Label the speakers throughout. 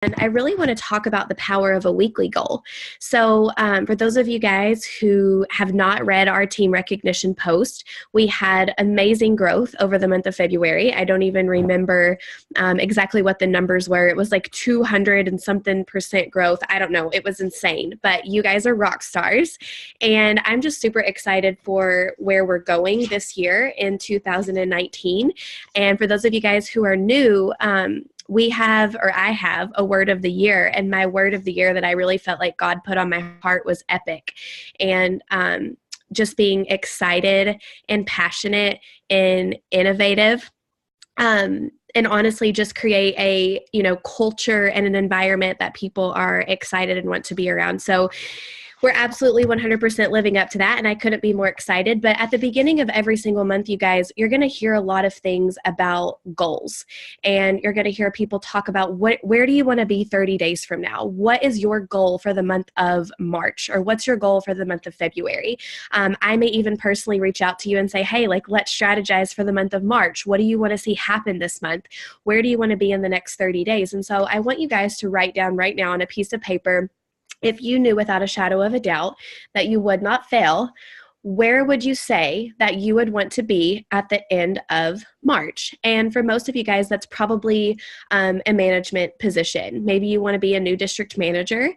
Speaker 1: And I really want to talk about the power of a weekly goal. So, for those of you guys who have not read our team recognition post, we had amazing growth over the month of February. I don't even remember exactly what the numbers were. It was like 200 and something percent growth. I don't know. It was insane. But you guys are rock stars. And I'm just super excited for where we're going this year in 2019. And for those of you guys who are new, I have a word of the year, and my word of the year that I really felt like God put on my heart was epic. And just being excited and passionate and innovative. And honestly, just create a, culture and an environment that people are excited and want to be around. So we're absolutely 100% living up to that, and I couldn't be more excited. But at the beginning of every single month, you guys, you're going to hear a lot of things about goals, and you're going to hear people talk about where do you want to be 30 days from now? What is your goal for the month of March, or what's your goal for the month of February? I may even personally reach out to you and say, hey, let's strategize for the month of March. What do you want to see happen this month? Where do you want to be in the next 30 days? And so I want you guys to write down right now on a piece of paper, if you knew without a shadow of a doubt that you would not fail, where would you say that you would want to be at the end of March? And for most of you guys, that's probably a management position. Maybe you want to be a new district manager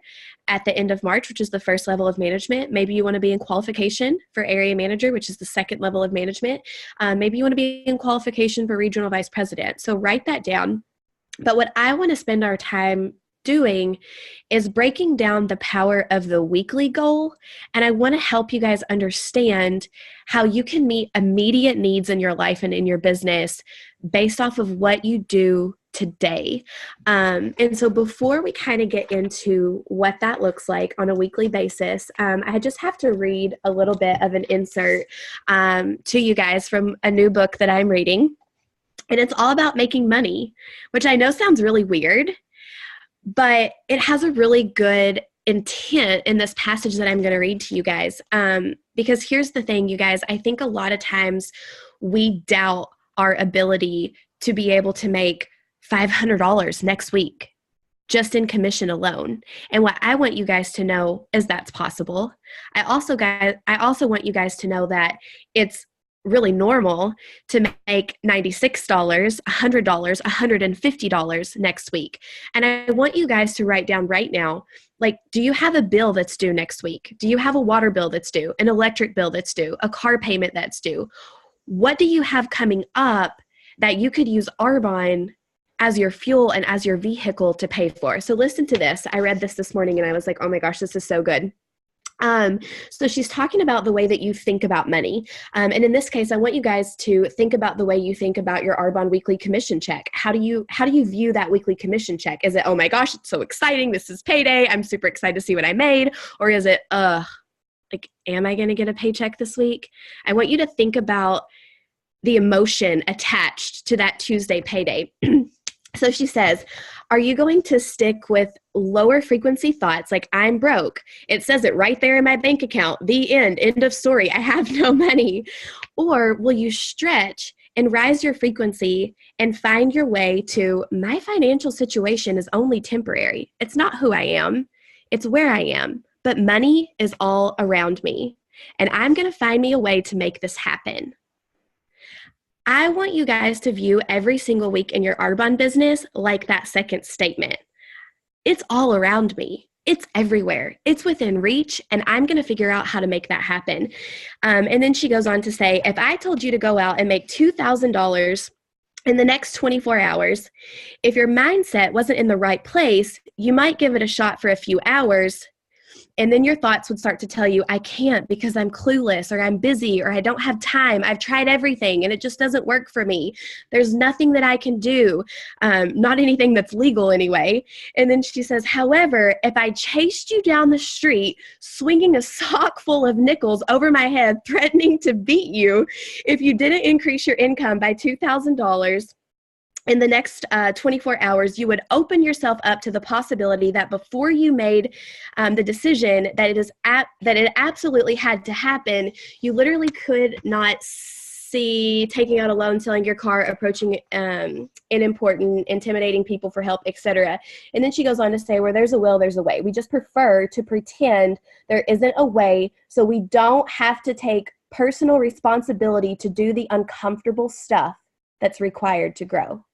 Speaker 1: at the end of March, which is the first level of management. Maybe you want to be in qualification for area manager, which is the second level of management. Maybe you want to be in qualification for regional vice president. So write that down. But what I want to spend our time doing is breaking down the power of the weekly goal. And I want to help you guys understand how you can meet immediate needs in your life and in your business based off of what you do today. And so before we kind of get into what that looks like on a weekly basis, I just have to read a little bit of an insert to you guys from a new book that I'm reading. And it's all about making money, which I know sounds really weird, but it has a really good intent in this passage that I'm going to read to you guys. Because here's the thing, you guys, I think a lot of times we doubt our ability to be able to make $500 next week just in commission alone. And what I want you guys to know is that's possible. I also want you guys to know that it's really normal to make $96, $100, $150 next week. And I want you guys to write down right now, do you have a bill that's due next week? Do you have a water bill that's due, an electric bill that's due, a car payment that's due? What do you have coming up that you could use Arbonne as your fuel and as your vehicle to pay for? So listen to this. I read this morning and I was like, oh my gosh, this is so good. So she's talking about the way that you think about money. And in this case, I want you guys to think about the way you think about your Arbonne weekly commission check. How do you view that weekly commission check? Is it, oh my gosh, it's so exciting. This is payday. I'm super excited to see what I made. Or is it, am I going to get a paycheck this week? I want you to think about the emotion attached to that Tuesday payday. So she says, are you going to stick with lower frequency thoughts like I'm broke? It says it right there in my bank account. The end of story. I have no money. Or will you stretch and rise your frequency and find your way to my financial situation is only temporary. It's not who I am. It's where I am. But money is all around me. And I'm going to find me a way to make this happen. I want you guys to view every single week in your Arbonne business like that second statement. It's all around me. It's everywhere. It's within reach, and I'm going to figure out how to make that happen. And then she goes on to say, if I told you to go out and make $2,000 in the next 24 hours, if your mindset wasn't in the right place, you might give it a shot for a few hours, and then your thoughts would start to tell you, I can't because I'm clueless, or I'm busy, or I don't have time. I've tried everything and it just doesn't work for me. There's nothing that I can do, not anything that's legal anyway. And then she says, however, if I chased you down the street, swinging a sock full of nickels over my head, threatening to beat you, if you didn't increase your income by $2,000, in the next 24 hours, you would open yourself up to the possibility that before you made the decision that it absolutely had to happen, you literally could not see taking out a loan, selling your car, approaching unimportant, intimidating people for help, etc. And then she goes on to say, where there's a will, there's a way. We just prefer to pretend there isn't a way so we don't have to take personal responsibility to do the uncomfortable stuff that's required to grow.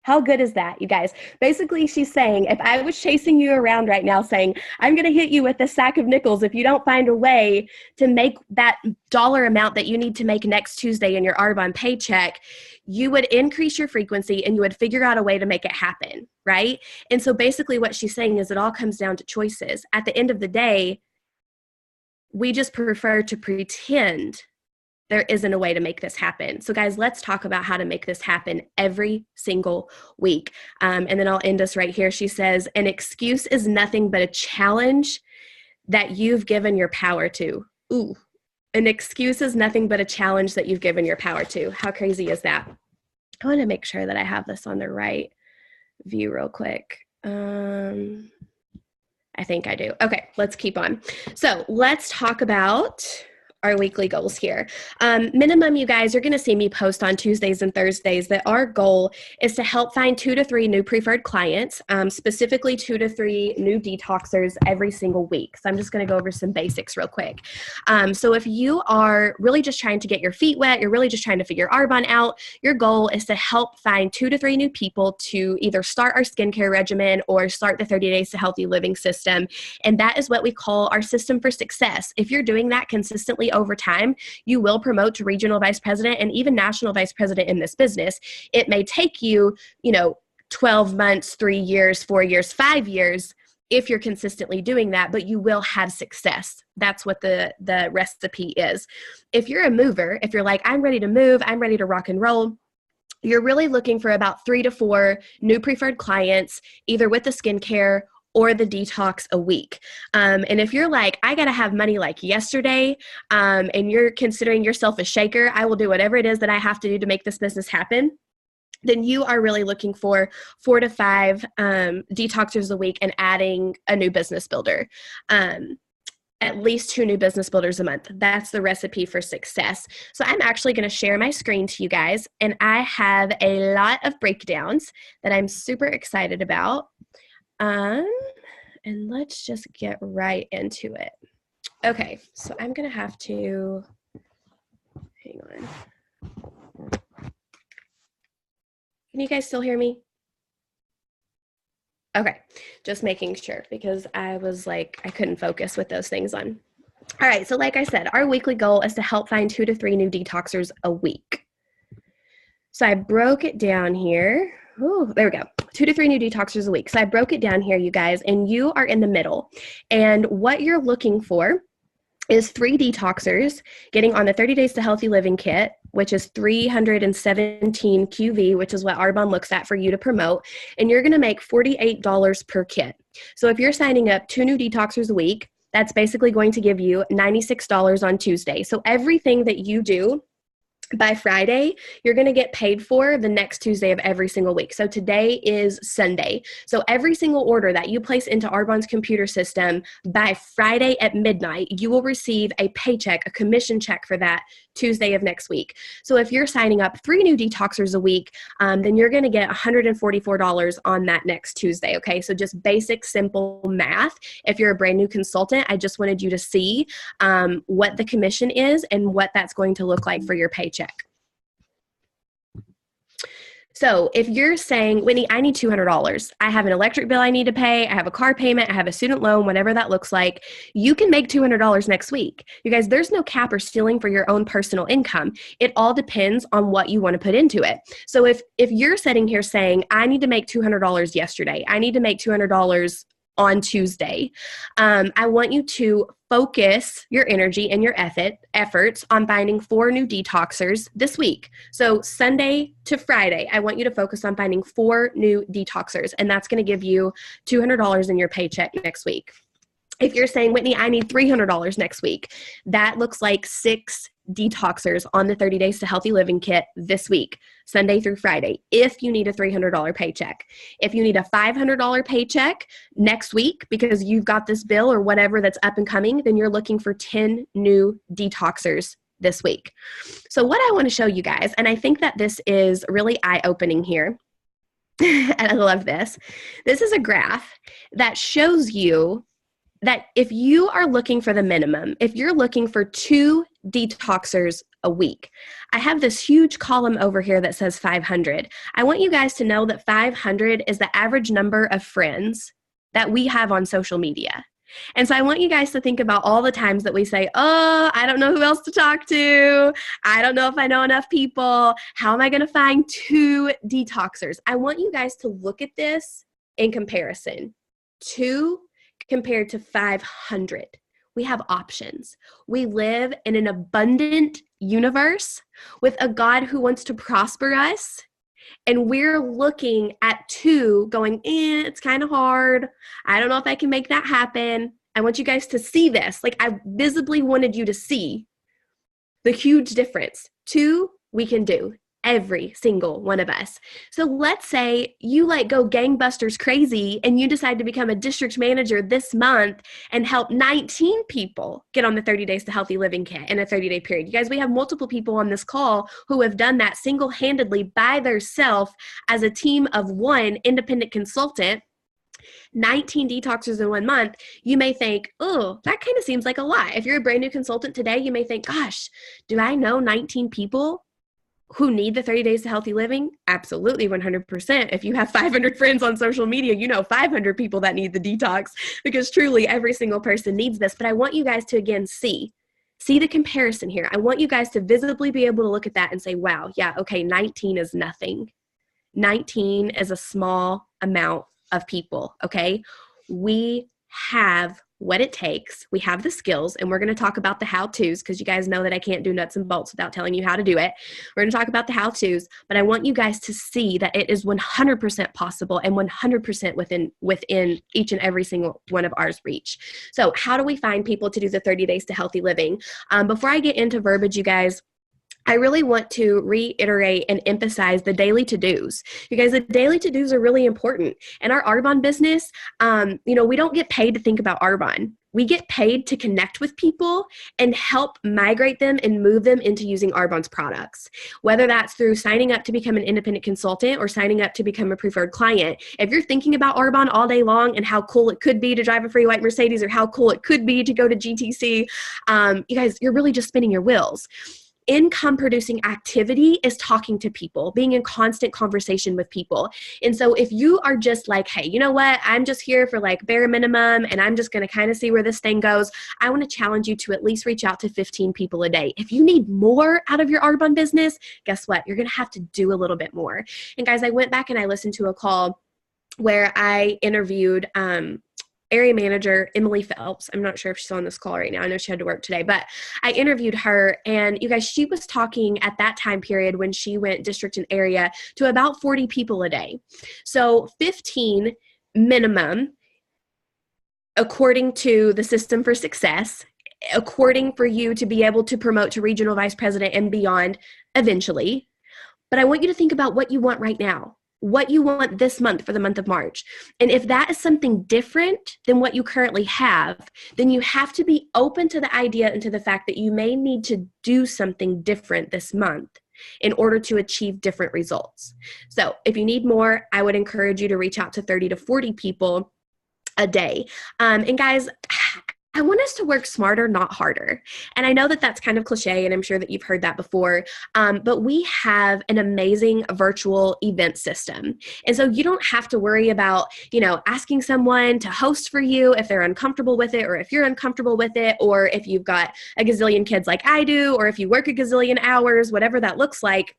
Speaker 1: How good is that, you guys? Basically, she's saying, if I was chasing you around right now saying, I'm going to hit you with a sack of nickels if you don't find a way to make that dollar amount that you need to make next Tuesday in your Arbonne paycheck, you would increase your frequency and you would figure out a way to make it happen, right? And so basically what she's saying is it all comes down to choices. At the end of the day, we just prefer to pretend there isn't a way to make this happen. So guys, let's talk about how to make this happen every single week. And then I'll end us right here. She says, an excuse is nothing but a challenge that you've given your power to. Ooh, an excuse is nothing but a challenge that you've given your power to. How crazy is that? I want to make sure that I have this on the right view real quick. I think I do. Okay, let's keep on. So let's talk about our weekly goals here. Minimum, you guys are going to see me post on Tuesdays and Thursdays that our goal is to help find 2 to 3 new preferred clients, specifically 2 to 3 new detoxers every single week. So I'm just going to go over some basics real quick. So if you are really just trying to get your feet wet, you're really just trying to figure Arbonne out, your goal is to help find 2 to 3 new people to either start our skincare regimen or start the 30 Days to Healthy Living system. And that is what we call our system for success. If you're doing that consistently over time, you will promote to regional vice president and even national vice president in this business. It may take you, 12 months, 3 years, 4 years, 5 years, if you're consistently doing that, but you will have success. That's what the recipe is. If you're a mover, if you're like, I'm ready to move, I'm ready to rock and roll, you're really looking for about 3 to 4 new preferred clients, either with the skincare or the detox a week. And if you're like, I got to have money like yesterday, and you're considering yourself a shaker, I will do whatever it is that I have to do to make this business happen, then you are really looking for 4 to 5 detoxers a week and adding a new business builder. At least 2 new business builders a month. That's the recipe for success. So I'm actually going to share my screen to you guys, and I have a lot of breakdowns that I'm super excited about. And let's just get right into it. Okay, so I'm going to have to, hang on. Can you guys still hear me? Okay, just making sure because I was like, I couldn't focus with those things on. All right, so like I said, our weekly goal is to help find 2 to 3 new detoxers a week. So I broke it down here. Oh, there we go. 2 to 3 new detoxers a week. So I broke it down here, you guys, and you are in the middle. And what you're looking for is 3 detoxers getting on the 30 Days to Healthy Living kit, which is 317 QV, which is what Arbonne looks at for you to promote. And you're going to make $48 per kit. So if you're signing up 2 new detoxers a week, that's basically going to give you $96 on Tuesday. So everything that you do by Friday, you're going to get paid for the next Tuesday of every single week. So today is Sunday. So every single order that you place into Arbonne's computer system by Friday at midnight, you will receive a paycheck, a commission check for that Tuesday of next week. So if you're signing up 3 new detoxers a week, then you're going to get $144 on that next Tuesday. Okay. So just basic, simple math. If you're a brand new consultant, I just wanted you to see what the commission is and what that's going to look like for your paycheck. So if you're saying, Whitney, I need $200. I have an electric bill I need to pay. I have a car payment. I have a student loan, whatever that looks like. You can make $200 next week. You guys, there's no cap or ceiling for your own personal income. It all depends on what you want to put into it. So if you're sitting here saying, I need to make $200 yesterday, I need to make $200 on Tuesday, I want you to focus your energy and your efforts on finding 4 new detoxers this week. So Sunday to Friday, I want you to focus on finding 4 new detoxers, and that's going to give you $200 in your paycheck next week. If you're saying, Whitney, I need $300 next week, that looks like 6 detoxers on the 30 Days to Healthy Living kit this week, Sunday through Friday, if you need a $300 paycheck. If you need a $500 paycheck next week because you've got this bill or whatever that's up and coming, then you're looking for 10 new detoxers this week. So what I want to show you guys, and I think that this is really eye-opening here, and I love this. This is a graph that shows you that if you are looking for the minimum, if you're looking for 2 detoxers a week, I have this huge column over here that says 500. I want you guys to know that 500 is the average number of friends that we have on social media. And so I want you guys to think about all the times that we say, oh, I don't know who else to talk to. I don't know if I know enough people. How am I going to find 2 detoxers? I want you guys to look at this in comparison. 2 compared to 500. We have options. We live in an abundant universe with a God who wants to prosper us. And we're looking at 2 going, it's kind of hard. I don't know if I can make that happen. I want you guys to see this. Like, I visibly wanted you to see the huge difference. 2, we can do. Every single one of us. So let's say you go gangbusters crazy and you decide to become a district manager this month and help 19 people get on the 30 Days to Healthy Living kit in a 30-day period. You guys, we have multiple people on this call who have done that single-handedly by themselves as a team of 1 independent consultant. 19 detoxers in 1 month. You may think, oh, that kind of seems like a lot. If you're a brand new consultant today, you may think, gosh, do I know 19 people who need the 30 Days to Healthy Living? Absolutely, 100%. If you have 500 friends on social media, you know 500 people that need the detox, because truly every single person needs this. But I want you guys to, again, see the comparison here. I want you guys to visibly be able to look at that and say, wow, yeah, okay, 19 is nothing. 19 is a small amount of people, okay? We have what it takes. We have the skills, and we're going to talk about the how-tos, because you guys know that I can't do nuts and bolts without telling you how to do it. We're going to talk about the how-tos, but I want you guys to see that it is 100% possible and 100% within each and every single one of ours reach. So how do we find people to do the 30 Days to Healthy Living? Before I get into verbiage, you guys, I really want to reiterate and emphasize the daily to-dos. You guys, the daily to-dos are really important. In our Arbonne business, we don't get paid to think about Arbonne. We get paid to connect with people and help migrate them and move them into using Arbonne's products, whether that's through signing up to become an independent consultant or signing up to become a preferred client. If you're thinking about Arbonne all day long and how cool it could be to drive a free white Mercedes, or how cool it could be to go to GTC, you guys, you're really just spinning your wheels. Income producing activity is talking to people, being in constant conversation with people. And so if you are just like, hey, you know what, I'm just here for bare minimum and I'm just going to kind of see where this thing goes, I want to challenge you to at least reach out to 15 people a day. If you need more out of your Arbonne business, guess what? You're going to have to do a little bit more. And guys, I went back and I listened to a call where I interviewed area manager Emily Phelps. I'm not sure if she's on this call right now. I know she had to work today, but I interviewed her, and you guys, she was talking at that time period when she went district and area to about 40 people a day. So 15 minimum, according to the System for Success, according for you to be able to promote to regional vice president and beyond eventually. But I want you to think about what you want right now, what you want this month for the month of March. And if that is something different than what you currently have, then you have to be open to the idea and to the fact that you may need to do something different this month in order to achieve different results. So if you need more, I would encourage you to reach out to 30 to 40 people a day. And guys, I want us to work smarter, not harder. And I know that that's kind of cliche, and I'm sure that you've heard that before, but we have an amazing virtual event system. And so you don't have to worry about, asking someone to host for you if they're uncomfortable with it, or if you're uncomfortable with it, or if you've got a gazillion kids like I do, or if you work a gazillion hours, whatever that looks like.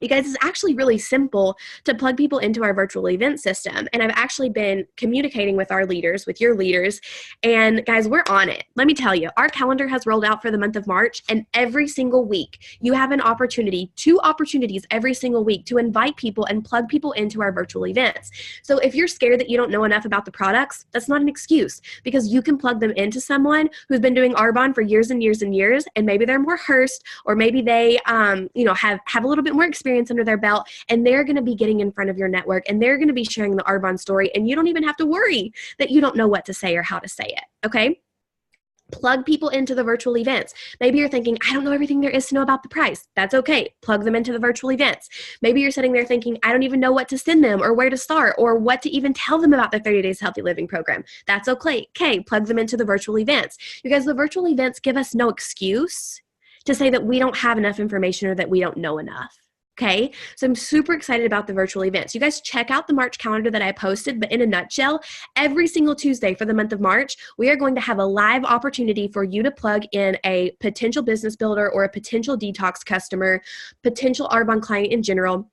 Speaker 1: You guys, it's actually really simple to plug people into our virtual event system. And I've actually been communicating with our leaders, with your leaders, and guys, we're on it. Let me tell you, our calendar has rolled out for the month of March, and every single week you have an opportunity, 2 opportunities every single week to invite people and plug people into our virtual events. So if you're scared that you don't know enough about the products, that's not an excuse, because you can plug them into someone who's been doing Arbonne for years and years and years, and maybe they're more hearsed, or maybe they have a little bit more experience under their belt, and they're going to be getting in front of your network, and they're going to be sharing the Arbonne story, and you don't even have to worry that you don't know what to say or how to say it, okay? Plug people into the virtual events. Maybe you're thinking, I don't know everything there is to know about the price. That's okay. Plug them into the virtual events. Maybe you're sitting there thinking, I don't even know what to send them or where to start or what to even tell them about the 30 Days Healthy Living program. That's okay. Okay, plug them into the virtual events. Because the virtual events give us no excuse to say that we don't have enough information or that we don't know enough. Okay, so I'm super excited about the virtual events. You guys check out the March calendar that I posted, but in a nutshell, every single Tuesday for the month of March, we are going to have a live opportunity for you to plug in a potential business builder or a potential detox customer, potential Arbonne client in general,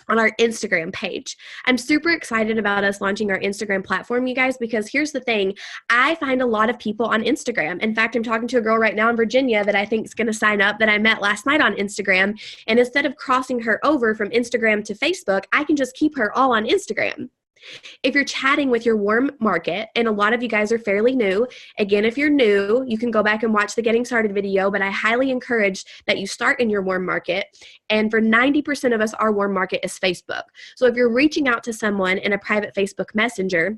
Speaker 1: on our Instagram page. I'm super excited about us launching our Instagram platform, you guys, because here's the thing. I find a lot of people on Instagram. In fact, I'm talking to a girl right now in Virginia that I think is going to sign up that I met last night on Instagram. And instead of crossing her over from Instagram to Facebook, I can just keep her all on Instagram. If you're chatting with your warm market, and a lot of you guys are fairly new, again, if you're new, you can go back and watch the Getting Started video, but I highly encourage that you start in your warm market. And for 90% of us, our warm market is Facebook. So if you're reaching out to someone in a private Facebook Messenger,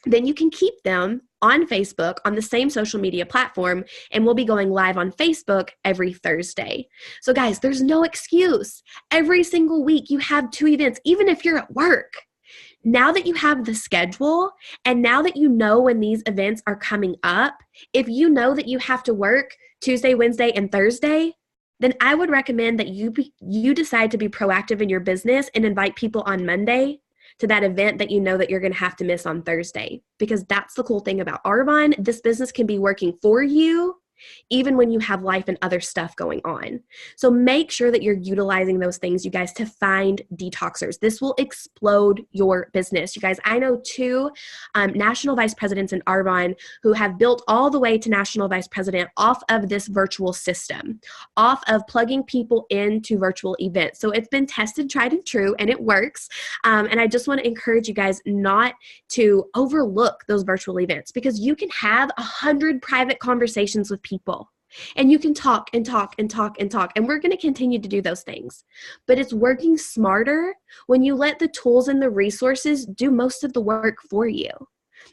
Speaker 1: then you can keep them on Facebook on the same social media platform, and we'll be going live on Facebook every Thursday. So guys, there's no excuse. Every single week you have 2 events, even if you're at work. Now that you have the schedule and now that you know when these events are coming up, if you know that you have to work Tuesday, Wednesday, and Thursday, then I would recommend that you decide to be proactive in your business and invite people on Monday to that event that you know that you're going to have to miss on Thursday. Because that's the cool thing about Arbonne. This business can be working for you even when you have life and other stuff going on. So make sure that you're utilizing those things, you guys, to find detoxers. This will explode your business. You guys, I know 2 national vice presidents in Arbonne who have built all the way to national vice president off of this virtual system, off of plugging people into virtual events. So it's been tested, tried and true, and it works. And I just want to encourage you guys not to overlook those virtual events, because you can have 100 private conversations with people. And you can talk and talk and talk and talk. And we're going to continue to do those things. But it's working smarter when you let the tools and the resources do most of the work for you.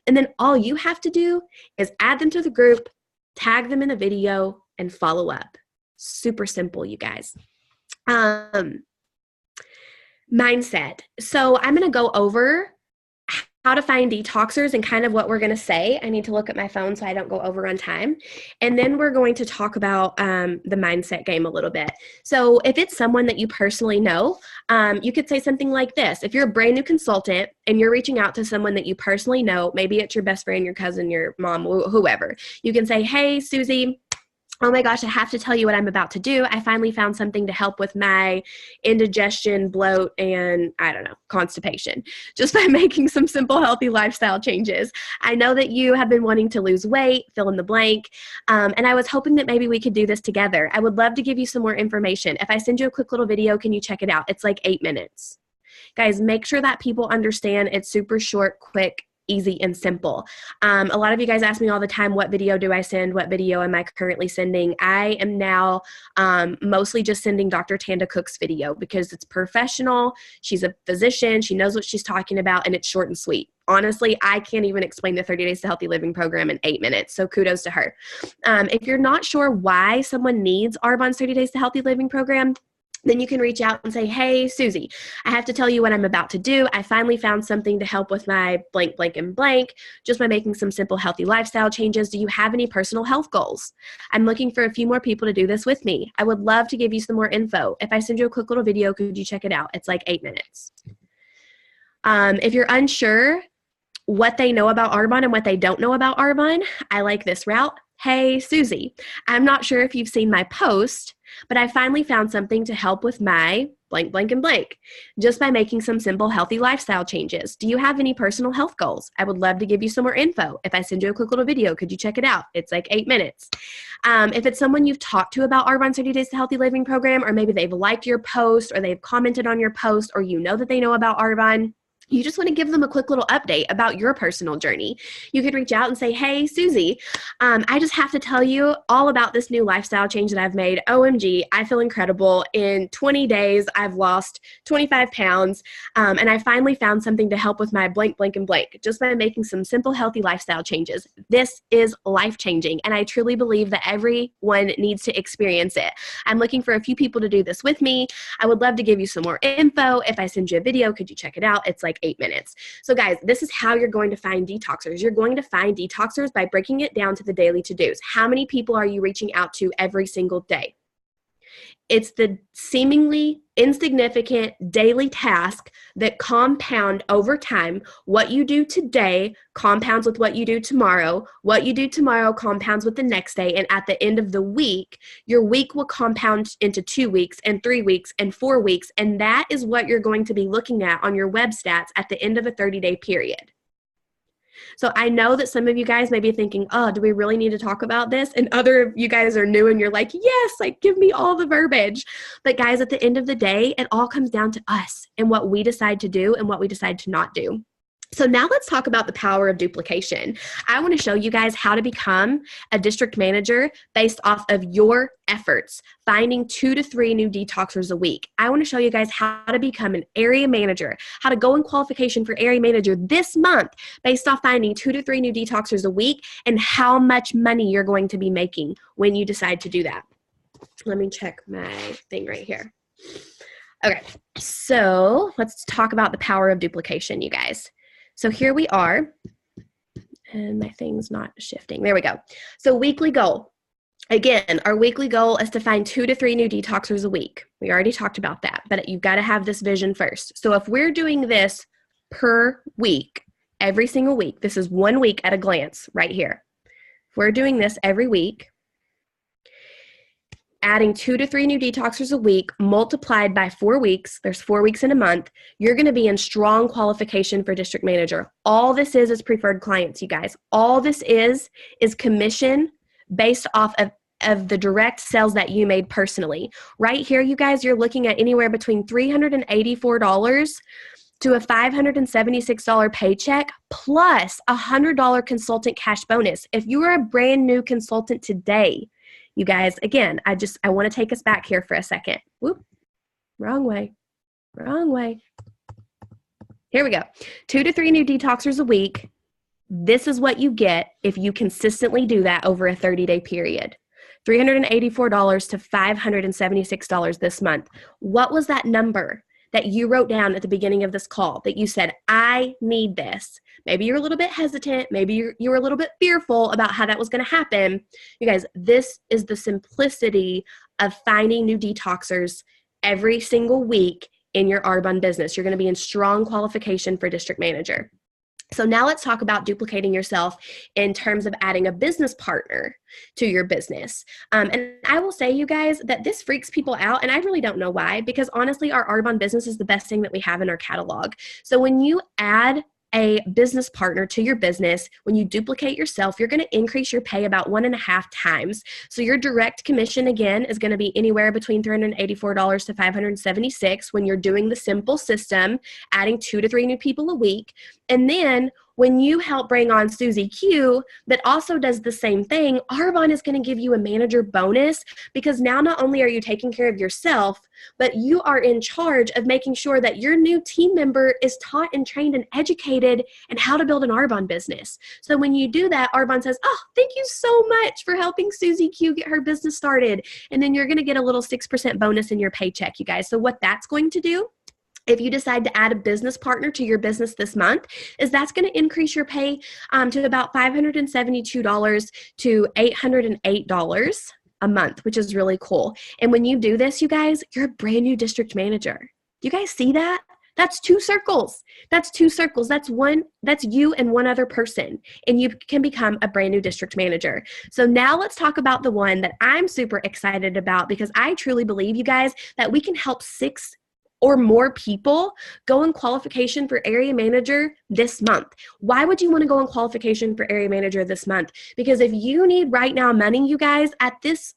Speaker 1: And then all you have to do is add them to the group, tag them in a video, and follow up. Super simple, you guys. Mindset. So I'm going to go over how to find detoxers and kind of what we're going to say. I need to look at my phone so I don't go over on time. And then we're going to talk about the mindset game a little bit. So if it's someone that you personally know, you could say something like this. If you're a brand new consultant and you're reaching out to someone that you personally know, maybe it's your best friend, your cousin, your mom, whoever, you can say, hey, Susie, oh my gosh, I have to tell you what I'm about to do. I finally found something to help with my indigestion, bloat, and I don't know, constipation, just by making some simple, healthy lifestyle changes. I know that you have been wanting to lose weight, fill in the blank, and I was hoping that maybe we could do this together. I would love to give you some more information. If I send you a quick little video, can you check it out? It's like 8 minutes. Guys, make sure that people understand it's super short, quick, easy and simple. A lot of you guys ask me all the time, what video do I send? What video am I currently sending? I am now mostly just sending Dr. Tanda Cook's video because it's professional. She's a physician. She knows what she's talking about, and it's short and sweet. Honestly, I can't even explain the 30 Days to Healthy Living program in 8 minutes, so kudos to her. If you're not sure why someone needs Arbonne's 30 Days to Healthy Living program, then you can reach out and say, hey, Susie, I have to tell you what I'm about to do. I finally found something to help with my blank, blank, and blank, just by making some simple, healthy lifestyle changes. Do you have any personal health goals? I'm looking for a few more people to do this with me. I would love to give you some more info. If I send you a quick little video, could you check it out? It's like 8 minutes. If you're unsure what they know about Arbonne and what they don't know about Arbonne, I like this route. Hey, Susie, I'm not sure if you've seen my post, but I finally found something to help with my blank, blank, and blank, just by making some simple, healthy lifestyle changes. Do you have any personal health goals? I would love to give you some more info. If I send you a quick little video, could you check it out? It's like 8 minutes. If it's someone you've talked to about Arbonne's 30 Days to Healthy Living program, or maybe they've liked your post, or they've commented on your post, or you know that they know about Arbonne, you just want to give them a quick little update about your personal journey. You could reach out and say, hey, Susie, I just have to tell you all about this new lifestyle change that I've made. OMG, I feel incredible. In 20 days, I've lost 25 pounds, and I finally found something to help with my blank, blank, and blank, just by making some simple, healthy lifestyle changes. This is life-changing, and I truly believe that everyone needs to experience it. I'm looking for a few people to do this with me. I would love to give you some more info. If I send you a video, could you check it out? It's like 8 minutes. So guys, this is how you're going to find detoxers. You're going to find detoxers by breaking it down to the daily to-dos. How many people are you reaching out to every single day? It's the seemingly insignificant daily task that compound over time. What you do today compounds with what you do tomorrow. What you do tomorrow compounds with the next day. And at the end of the week, your week will compound into 2 weeks and 3 weeks and 4 weeks. And that is what you're going to be looking at on your web stats at the end of a 30-day period. So I know that some of you guys may be thinking, oh, do we really need to talk about this? And other of you guys are new and you're like, yes, like give me all the verbiage. But guys, at the end of the day, it all comes down to us and what we decide to do and what we decide to not do. So now let's talk about the power of duplication. I want to show you guys how to become a district manager based off of your efforts, finding 2 to 3 new detoxers a week. I want to show you guys how to become an area manager, how to go in qualification for area manager this month based off finding 2 to 3 new detoxers a week, and how much money you're going to be making when you decide to do that. Let me check my thing right here. Okay, so let's talk about the power of duplication, you guys. So here we are, and my thing's not shifting. There we go. So weekly goal. Again, our weekly goal is to find 2 to 3 new detoxers a week. We already talked about that, but you've got to have this vision first. So if we're doing this per week, every single week, this is 1 week at a glance right here. If we're doing this every week, adding 2 to 3 new detoxers a week multiplied by 4 weeks, there's 4 weeks in a month, you're going to be in strong qualification for district manager. All this is preferred clients, you guys. All this is commission based off of the direct sales that you made personally. Right here, you guys, you're looking at anywhere between $384 to a $576 paycheck plus a $100 consultant cash bonus. If you are a brand new consultant today, you guys, again, I want to take us back here for a second. Whoop, wrong way. Here we go. 2 to 3 new detoxers a week. This is what you get if you consistently do that over a 30-day period. $384 to $576 this month. What was that number that you wrote down at the beginning of this call that you said, I need this? Maybe you're a little bit hesitant. Maybe you were a little bit fearful about how that was going to happen. You guys, this is the simplicity of finding new detoxers every single week in your Arbonne business. You're going to be in strong qualification for district manager. So now let's talk about duplicating yourself in terms of adding a business partner to your business. And I will say, you guys, that this freaks people out, and I really don't know why, because honestly, our Arbonne business is the best thing that we have in our catalog. So when you add a business partner to your business, when you duplicate yourself, you're going to increase your pay about 1.5 times. So your direct commission, again, is going to be anywhere between $384 to $576 when you're doing the simple system, adding 2 to 3 new people a week. And then when you help bring on Susie Q that also does the same thing, Arbonne is going to give you a manager bonus, because now not only are you taking care of yourself, but you are in charge of making sure that your new team member is taught and trained and educated in how to build an Arbonne business. So when you do that, Arbonne says, oh, thank you so much for helping Susie Q get her business started. And then you're going to get a little 6% bonus in your paycheck, you guys. So what that's going to do, if you decide to add a business partner to your business this month, is that's going to increase your pay to about $572 to $808 a month, which is really cool. And when you do this, you guys, you're a brand new district manager. Do you guys see that? That's 2 circles. That's 2 circles. That's you and one other person, and you can become a brand new district manager. So now let's talk about the one that I'm super excited about, because I truly believe, you guys, that we can help 6 or more people go in qualification for area manager this month. Why would you want to go in qualification for area manager this month? Because if you need right now money, you guys, at this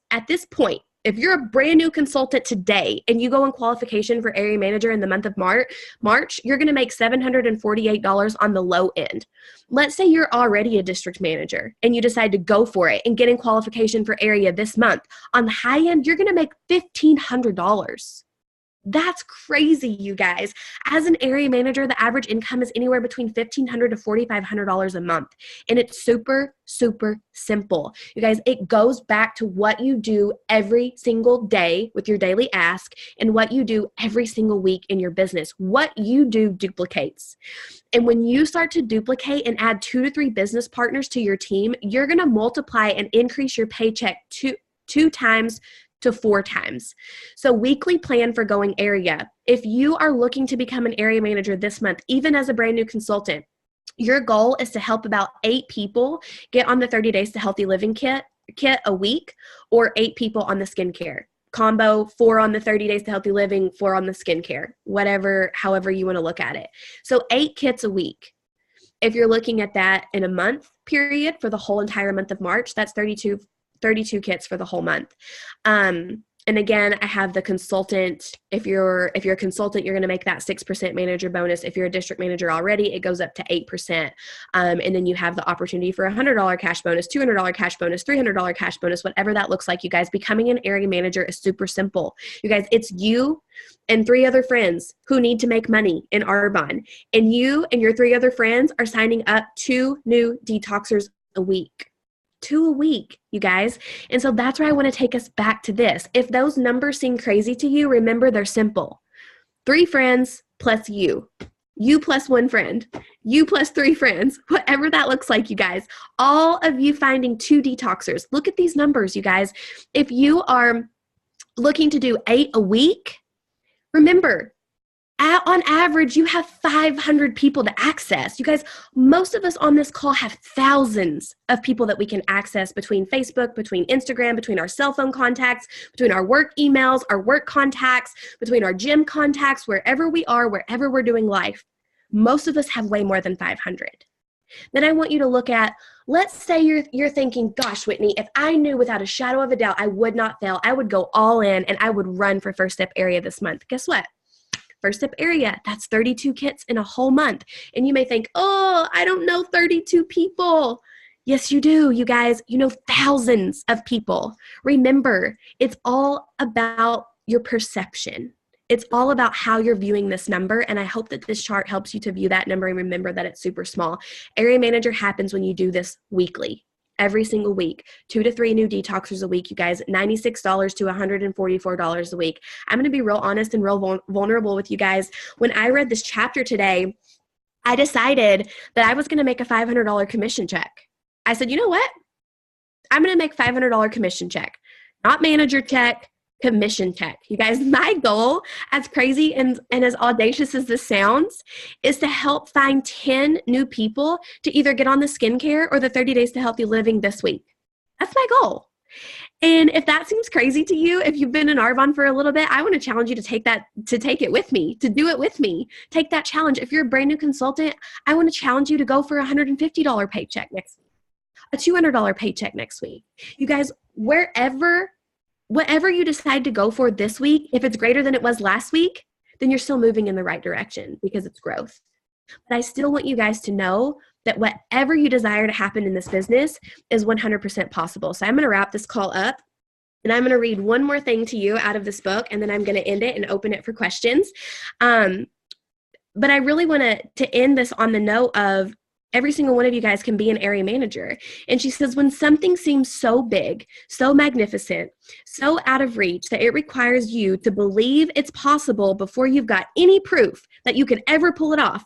Speaker 1: point, If you're a brand new consultant today and you go in qualification for area manager in the month of March, you're going to make $748 on the low end. Let's say you're already a district manager and you decide to go for it and get in qualification for area this month. On the high end, you're going to make $1,500. That's crazy, you guys. As an area manager, the average income is anywhere between $1,500 to $4,500 a month. And it's super, super simple. You guys, it goes back to what you do every single day with your daily ask and what you do every single week in your business. What you do duplicates. And when you start to duplicate and add 2 to 3 business partners to your team, you're going to multiply and increase your paycheck two times to 4 times. So weekly plan for going area. If you are looking to become an area manager this month, even as a brand new consultant, your goal is to help about 8 people get on the 30 Days to Healthy Living kit a week, or 8 people on the skincare combo, 4 on the 30 Days to Healthy Living, 4 on the skincare, however you want to look at it. So 8 kits a week. If you're looking at that in a month period for the whole entire month of March, that's 32 kits for the whole month. And again, I have the consultant. If you're a consultant, you're going to make that 6% manager bonus. If you're a district manager already, it goes up to 8%. And then you have the opportunity for a $100 cash bonus, $200 cash bonus, $300 cash bonus, whatever that looks like. You guys, becoming an area manager is super simple. You guys, it's you and 3 other friends who need to make money in Arbonne. And you and your 3 other friends are signing up 2 new detoxers a week. 2 a week, you guys. And so that's where I want to take us back to this. If those numbers seem crazy to you, remember they're simple. 3 friends plus you. You plus 1 friend. You plus 3 friends. Whatever that looks like, you guys. All of you finding 2 detoxers. Look at these numbers, you guys. If you are looking to do 8 a week, remember, on average, you have 500 people to access. You guys, most of us on this call have thousands of people that we can access between Facebook, between Instagram, between our cell phone contacts, between our work emails, our work contacts, between our gym contacts, wherever we are, wherever we're doing life. Most of us have way more than 500. Then I want you to look at, let's say you're thinking, gosh, Whitney, if I knew without a shadow of a doubt I would not fail, I would go all in and I would run for First Step Area this month. Guess what? First Step Area, that's 32 kits in a whole month. And you may think, oh, I don't know 32 people. Yes, you do, you guys. You know thousands of people. Remember, it's all about your perception. It's all about how you're viewing this number. And I hope that this chart helps you to view that number and remember that it's super small. Area manager happens when you do this weekly. Every single week, 2 to 3 new detoxers a week, you guys, $96 to $144 a week. I'm going to be real honest and real vulnerable with you guys. When I read this chapter today, I decided that I was going to make a $500 commission check. I said, you know what? I'm going to make $500 commission check, not manager check, commission check. You guys, my goal, as crazy and as audacious as this sounds, is to help find 10 new people to either get on the skincare or the 30 Days to Healthy Living this week. That's my goal. And if that seems crazy to you, if you've been in Arbonne for a little bit, I want to challenge you to take it with me, to do it with me. Take that challenge. If you're a brand new consultant, I want to challenge you to go for a $150 paycheck next week, a $200 paycheck next week. You guys, whatever you decide to go for this week, if it's greater than it was last week, then you're still moving in the right direction because it's growth. But I still want you guys to know that whatever you desire to happen in this business is 100% possible. So I'm going to wrap this call up, and I'm going to read one more thing to you out of this book, and then I'm going to end it and open it for questions. But I really want to end this on the note of every single one of you guys can be an area manager. And she says, when something seems so big, so magnificent, so out of reach that it requires you to believe it's possible before you've got any proof that you could ever pull it off.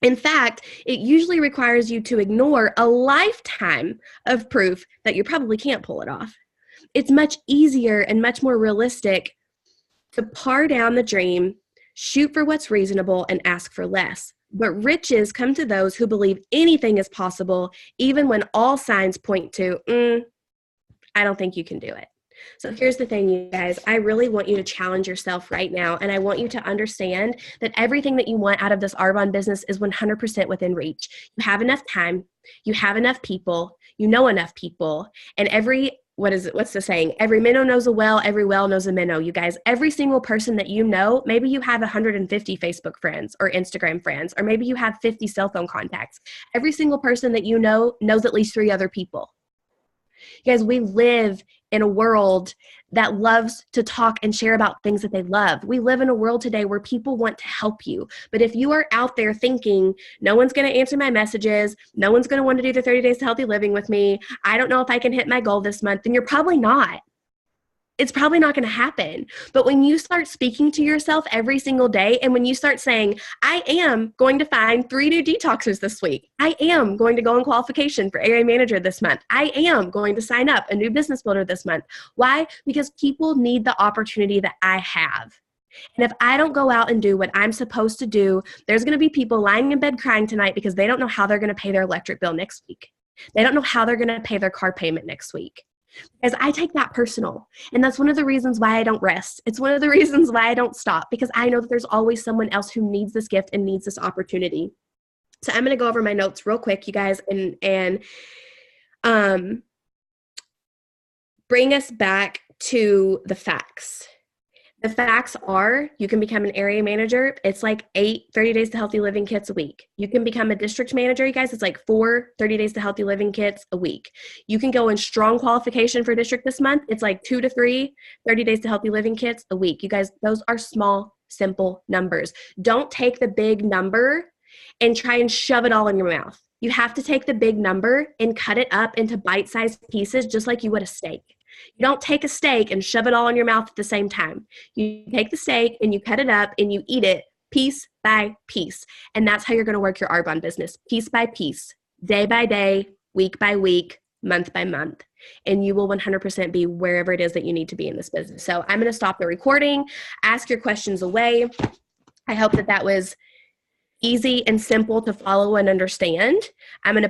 Speaker 1: In fact, it usually requires you to ignore a lifetime of proof that you probably can't pull it off. It's much easier and much more realistic to par down the dream, shoot for what's reasonable, and ask for less. But riches come to those who believe anything is possible, even when all signs point to, I don't think you can do it. So here's the thing, you guys. I really want you to challenge yourself right now, and I want you to understand that everything that you want out of this Arbonne business is 100% within reach. You have enough time, you have enough people, you know enough people, and every what is it? What's the saying? Every minnow knows a well, every well knows a minnow. You guys, every single person that you know, maybe you have 150 Facebook friends or Instagram friends, or maybe you have 50 cell phone contacts. Every single person that you know knows at least 3 other people. You guys, we live in a world that loves to talk and share about things that they love. We live in a world today where people want to help you. But if you are out there thinking, no one's going to answer my messages, no one's going to want to do the 30 days to healthy living with me, I don't know if I can hit my goal this month, then you're probably not. It's probably not going to happen. But when you start speaking to yourself every single day, and when you start saying, I am going to find 3 new detoxers this week. I am going to go on qualification for area manager this month. I am going to sign up a new business builder this month. Why? Because people need the opportunity that I have. And if I don't go out and do what I'm supposed to do, there's going to be people lying in bed crying tonight because they don't know how they're going to pay their electric bill next week. They don't know how they're going to pay their car payment next week. Because I take that personal. And that's one of the reasons why I don't rest. It's one of the reasons why I don't stop, because I know that there's always someone else who needs this gift and needs this opportunity. So I'm going to go over my notes real quick, you guys, and bring us back to the facts. The facts are, you can become an area manager. It's like 8 30 days to healthy living kits a week. You can become a district manager, you guys. It's like 4 30 days to healthy living kits a week. You can go in strong qualification for district this month. It's like 2 to 3 30 days to healthy living kits a week. You guys, those are small, simple numbers. Don't take the big number and try and shove it all in your mouth. You have to take the big number and cut it up into bite-sized pieces, just like you would a steak. You don't take a steak and shove it all in your mouth at the same time. You take the steak and you cut it up and you eat it piece by piece. And that's how you're going to work your Arbonne business, piece by piece, day by day, week by week, month by month. And you will 100% be wherever it is that you need to be in this business. So I'm going to stop the recording, ask your questions away. I hope that that was easy and simple to follow and understand. I'm going to